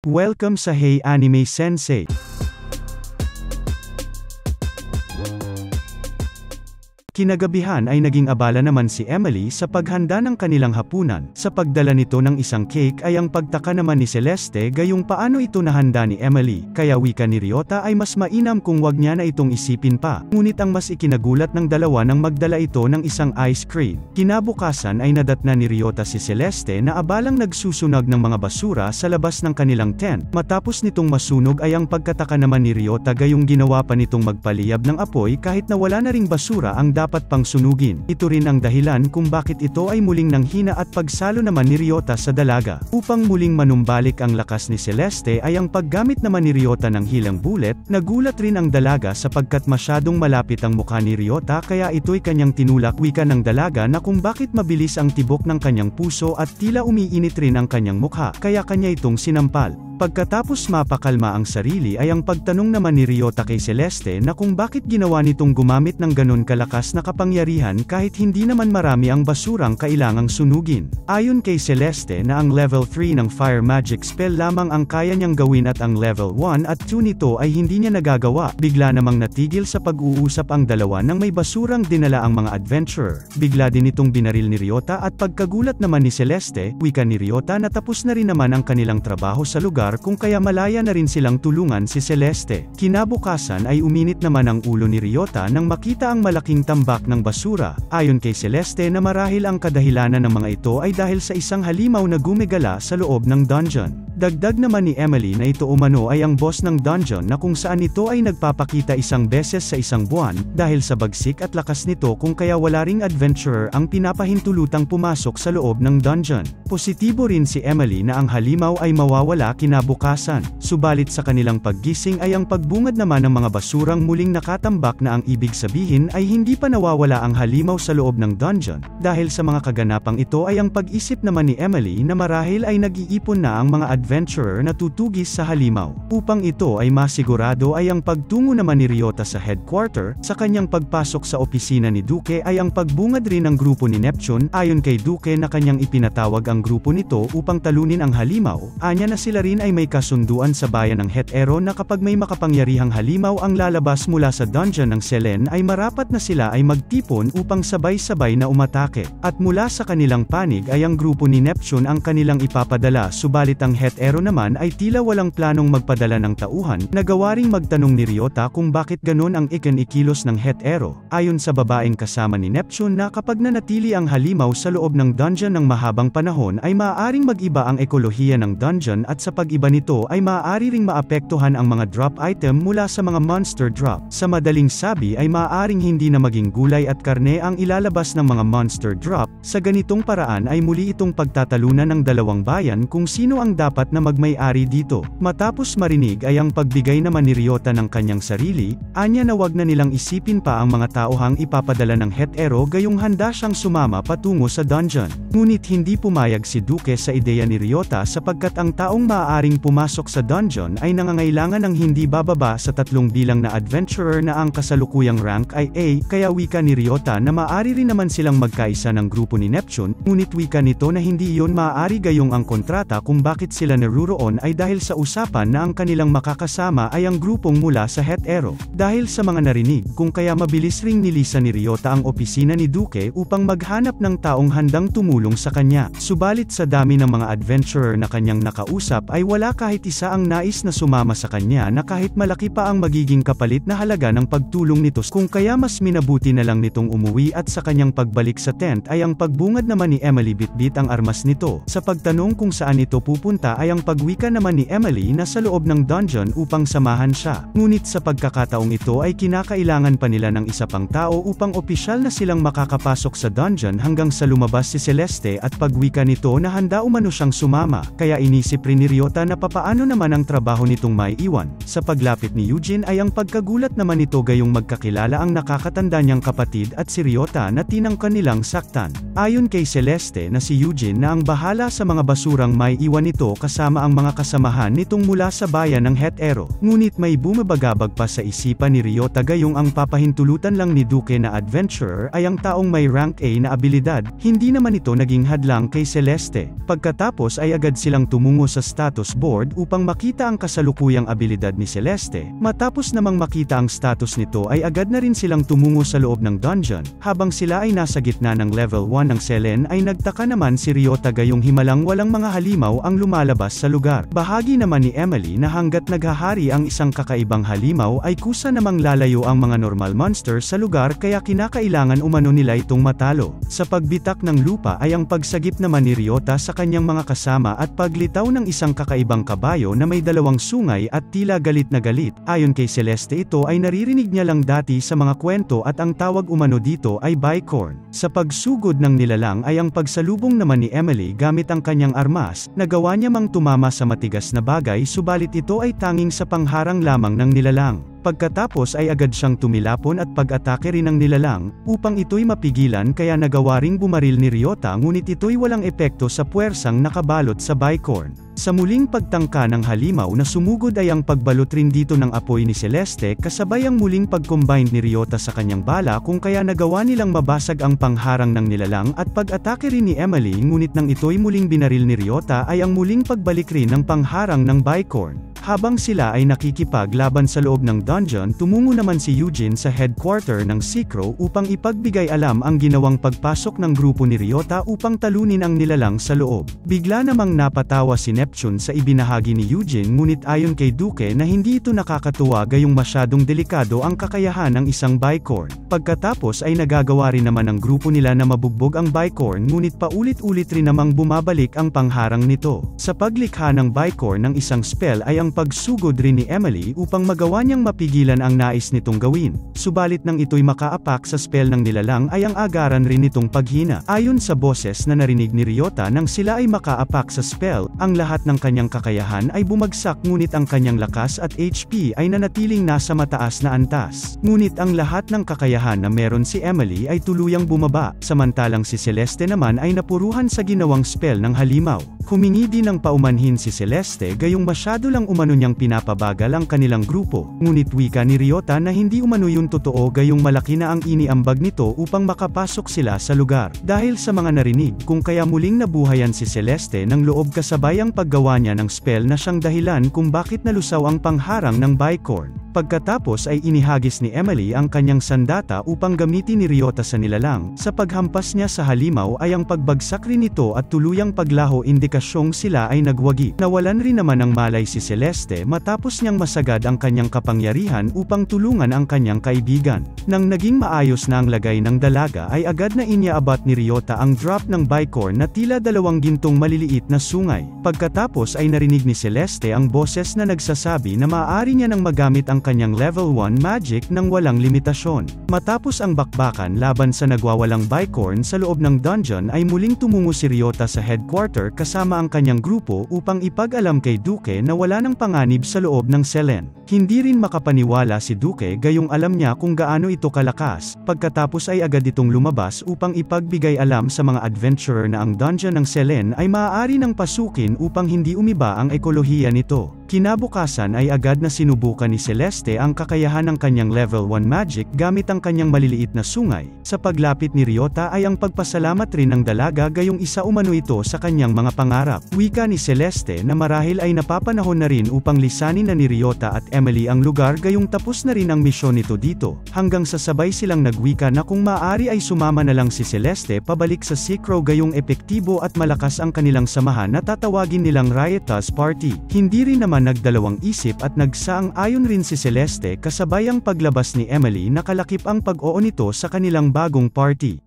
Welcome sa Hey Anime Sensei! Kinagabihan ay naging abala naman si Emily sa paghanda ng kanilang hapunan. Sa pagdala nito ng isang cake ay ang pagtaka naman ni Celeste gayong paano ito nahanda ni Emily. Kaya wika ni Ryota ay mas mainam kung wag niya na itong isipin pa. Ngunit ang mas ikinagulat ng dalawa nang magdala ito ng isang ice cream. Kinabukasan ay nadatna ni Ryota si Celeste na abalang nagsusunog ng mga basura sa labas ng kanilang tent. Matapos nitong masunog ay ang pagkataka naman ni Ryota gayong ginawa pa nitong magpaliyab ng apoy kahit na wala na ring basura ang dapat pang sunugin. Ito rin ang dahilan kung bakit ito ay muling nanghina at pagsalo naman ni Ryota sa dalaga. Upang muling manumbalik ang lakas ni Celeste ay ang paggamit naman ni Ryota ng hilang bullet. Nagulat rin ang dalaga sapagkat masyadong malapit ang mukha ni Ryota kaya ito'y kanyang tinulak. Wika ng dalaga na kung bakit mabilis ang tibok ng kanyang puso at tila umiinit rin ang kanyang mukha kaya kanya itong sinampal. Pagkatapos mapakalma ang sarili ay ang pagtanong naman ni Ryota kay Celeste na kung bakit ginawa nitong gumamit ng ganon kalakas na kapangyarihan kahit hindi naman marami ang basurang kailangang sunugin. Ayon kay Celeste na ang level 3 ng fire magic spell lamang ang kaya niyang gawin at ang level 1 at 2 nito ay hindi niya nagagawa. Bigla namang natigil sa pag-uusap ang dalawa nang may basurang dinala ang mga adventurer. Bigla din itong binaril ni Ryota at pagkagulat naman ni Celeste, wika ni Ryota na tapos na rin naman ang kanilang trabaho sa lugar kung kaya malaya na rin silang tulungan si Celeste. Kinabukasan ay uminit naman ang ulo ni Ryota nang makita ang malaking tambak ng basura. Ayon kay Celeste na marahil ang kadahilanan ng mga ito ay dahil sa isang halimaw na gumigala sa loob ng dungeon. Dagdag naman ni Emily na ito umano ay ang boss ng dungeon na kung saan ito ay nagpapakita isang beses sa isang buwan dahil sa bagsik at lakas nito kung kaya wala ring adventurer ang pinapahintulutang pumasok sa loob ng dungeon. Positibo rin si Emily na ang halimaw ay mawawala kinabukasan. Subalit sa kanilang paggising ay ang pagbungad naman ng mga basurang muling nakatambak na ang ibig sabihin ay hindi pa nawawala ang halimaw sa loob ng dungeon. Dahil sa mga kaganapang ito ay ang pag-isip naman ni Emily na marahil ay nag-iipon na ang mga adventurer na tutugis sa halimaw. Upang ito ay masigurado ay ang pagtungo naman ni Ryota sa headquarter. Sa kanyang pagpasok sa opisina ni Duke ay ang pagbungad rin ng grupo ni Neptune. Ayon kay Duke na kanyang ipinatawag ang grupo nito upang talunin ang halimaw. Anya na sila rin ay may kasunduan sa bayan ng Hetero na kapag may makapangyarihang halimaw ang lalabas mula sa dungeon ng Selen ay marapat na sila ay magtipon upang sabay-sabay na umatake. At mula sa kanilang panig ay ang grupo ni Neptune ang kanilang ipapadala subalit ang Hetero naman ay tila walang planong magpadala ng tauhan. Nagawa ring magtanong ni Ryota kung bakit ganon ang ikilos ng Hetero. Ayon sa babaeng kasama ni Neptune na kapag nanatili ang halimaw sa loob ng dungeon ng mahabang panahon ay maaaring mag-iba ang ekolohiya ng dungeon at sa pag-iba nito ay maaari ring maapektuhan ang mga drop item mula sa mga monster drop. Sa madaling sabi ay maaaring hindi na maging gulay at karne ang ilalabas ng mga monster drop. Sa ganitong paraan ay muli itong pagtatalunan ng dalawang bayan kung sino ang dapat na magmay-ari dito. Matapos marinig ay ang pagbigay naman ni Ryota ng kanyang sarili, anya na wag na nilang isipin pa ang mga taohang ipapadala ng Hetero gayong handa siyang sumama patungo sa dungeon. Ngunit hindi pumayag si Duke sa ideya ni Ryota sapagkat ang taong maaaring pumasok sa dungeon ay nangangailangan ng hindi bababa sa 3 bilang na adventurer na ang kasalukuyang rank ay A, kaya wika ni Ryota na maaari rin naman silang magkaisa ng grupo ni Neptune, ngunit wika nito na hindi iyon maaari gayong ang kontrata kung bakit sila naruroon ay dahil sa usapan na ang kanilang makakasama ay ang grupong mula sa Hetero. Dahil sa mga narinig kung kaya mabilis ring nilisan ni Ryota ang opisina ni Duke upang maghanap ng taong handang tumulong sa kanya. Subalit sa dami ng mga adventurer na kanyang nakausap ay wala kahit isa ang nais na sumama sa kanya na kahit malaki pa ang magiging kapalit na halaga ng pagtulong nito kung kaya mas minabuti na lang nitong umuwi at sa kanyang pagbalik sa tent ay ang pagbungad naman ni Emily bitbit ang armas nito. Sa pagtanong kung saan ito pupunta ay ang pagwika naman ni Emily na sa loob ng dungeon upang samahan siya. Ngunit sa pagkakataong ito ay kinakailangan pa nila ng isa pang tao upang opisyal na silang makakapasok sa dungeon hanggang sa lumabas si Celeste at pagwika nito na handa umano siyang sumama. Kaya inisip rin ni Ryota na papaano naman ang trabaho nitong may iwan. Sa paglapit ni Eugene ay ang pagkagulat naman nito gayong magkakilala ang nakakatanda niyang kanyang kapatid at si Ryota na tinangka nilang saktan. Ayon kay Celeste na si Eugene na ang bahala sa mga basurang may iwan nito kasama ang mga kasamahan nitong mula sa bayan ng Hetero. Ngunit may bumabagabag pa sa isipan ni Ryota gayong ang papahintulutan lang ni Duke na adventurer ay ang taong may rank A na abilidad. Hindi naman ito naging hadlang kay Celeste. Pagkatapos ay agad silang tumungo sa status board upang makita ang kasalukuyang abilidad ni Celeste. Matapos namang makita ang status nito ay agad na rin silang tumungo sa loob ng dungeon. Habang sila ay nasa gitna ng level 1 ng Selene ay nagtaka naman si Ryota gayong himalang walang mga halimaw ang lumalabas sa lugar. Bahagi naman ni Emily na hanggat naghahari ang isang kakaibang halimaw ay kusa namang lalayo ang mga normal monster sa lugar kaya kinakailangan umano nila itong matalo. Sa pagbitak ng lupa ay ang pagsagip naman ni Ryota sa kanyang mga kasama at paglitaw ng isang kakaibang kabayo na may dalawang sungay at tila galit na galit. Ayon kay Celeste ito ay naririnig niya lang dati sa mga kwento at ang tawag umano dito ay bicorn. Sa pagsugod ng nilalang ay ang pagsalubong naman ni Emily gamit ang kanyang armas, nagawa niya mang tumama sa matigas na bagay subalit ito ay tanging sa pangharang lamang ng nilalang. Pagkatapos ay agad siyang tumilapon at pag-atake rin ng nilalang, upang ito'y mapigilan kaya nagawa ring bumaril ni Ryota ngunit ito'y walang epekto sa puwersang nakabalot sa bicorn. Sa muling pagtangka ng halimaw na sumugod ay ang pagbalot rin dito ng apoy ni Celeste kasabay ang muling pag-combine ni Ryota sa kanyang bala kung kaya nagawa nilang mabasag ang pangharang ng nilalang at pag-atake rin ni Emily ngunit nang ito'y muling binaril ni Ryota ay ang muling pagbalik rin ng pangharang ng bicorn. Habang sila ay nakikipaglaban sa loob ng dungeon, tumungo naman si Eugene sa headquarter ng Secro upang ipagbigay alam ang ginawang pagpasok ng grupo ni Ryota upang talunin ang nilalang sa loob. Bigla namang napatawa si Neptune sa ibinahagi ni Eugene ngunit ayon kay Duke na hindi ito nakakatuwa gayong masyadong delikado ang kakayahan ng isang bicorn. Pagkatapos ay nagagawa rin naman ng grupo nila na mabugbog ang bicorn ngunit paulit-ulit rin namang bumabalik ang pangharang nito. Sa paglikha ng bicorn ng isang spell ay ang pagsugod rin ni Emily upang magawa niyang mapigilan ang nais nitong gawin. Subalit nang ito'y makaapak sa spell ng nilalang ay ang agaran rin nitong paghina. Ayon sa boses na narinig ni Ryota nang sila ay makaapak sa spell, ang lahat ng kanyang kakayahan ay bumagsak ngunit ang kanyang lakas at HP ay nanatiling nasa mataas na antas. Ngunit ang lahat ng kakayahan na meron si Emily ay tuluyang bumaba, samantalang si Celeste naman ay napuruhan sa ginawang spell ng halimaw. Humingi din ng paumanhin si Celeste gayong masyado lang umano niyang pinapabagal ang kanilang grupo, ngunit wika ni Ryota na hindi umano yun totoo gayong malaki na ang iniambag nito upang makapasok sila sa lugar. Dahil sa mga narinig kung kaya muling nabuhayan si Celeste ng loob kasabay ang paggawa niya ng spell na siyang dahilan kung bakit nalusaw ang pangharang ng bicorn. Pagkatapos ay inihagis ni Emily ang kanyang sandata upang gamitin ni Ryota sa nilalang. Sa paghampas niya sa halimaw ay ang pagbagsak rin nito at tuluyang paglaho indikasyong sila ay nagwagi. Nawalan rin naman ng malay si Celeste matapos niyang masagad ang kanyang kapangyarihan upang tulungan ang kanyang kaibigan. Nang naging maayos na ang lagay ng dalaga ay agad na iniaabat ni Ryota ang drop ng bicorn na tila dalawang gintong maliliit na sungay. Pagkatapos ay narinig ni Celeste ang boses na nagsasabi na maaari niya nang magamit ang kanyang level 1 magic nang walang limitasyon. Matapos ang bakbakan laban sa nagwawalang bicorn sa loob ng dungeon ay muling tumungo si Ryota sa headquarter kasama ang kanyang grupo upang ipag-alam kay Duke na wala nang panganib sa loob ng Selene. Hindi rin makapaniwala si Duke gayong alam niya kung gaano ito kalakas. Pagkatapos ay agad itong lumabas upang ipagbigay alam sa mga adventurer na ang dungeon ng Selene ay maaari nang pasukin upang hindi umiba ang ekolohiya nito. Kinabukasan ay agad na sinubukan ni Celeste ang kakayahan ng kanyang level 1 magic gamit ang kanyang maliliit na sungay. Sa paglapit ni Ryota ay ang pagpasalamat rin ng dalaga gayong isa umano ito sa kanyang mga pangarap. Wika ni Celeste na marahil ay napapanahon na rin upang lisanin na ni Ryota at Emily ang lugar gayong tapos na rin ang misyon nito dito, hanggang sa sabay silang nagwika na kung maaari ay sumama na lang si Celeste pabalik sa Secro gayong epektibo at malakas ang kanilang samahan na tatawagin nilang Riotous Party. Hindi rin naman nagdalawang isip at nagsaang-ayon rin si Celeste kasabay ang paglabas ni Emily na kalakip ang pag-oo nito sa kanilang bagong party.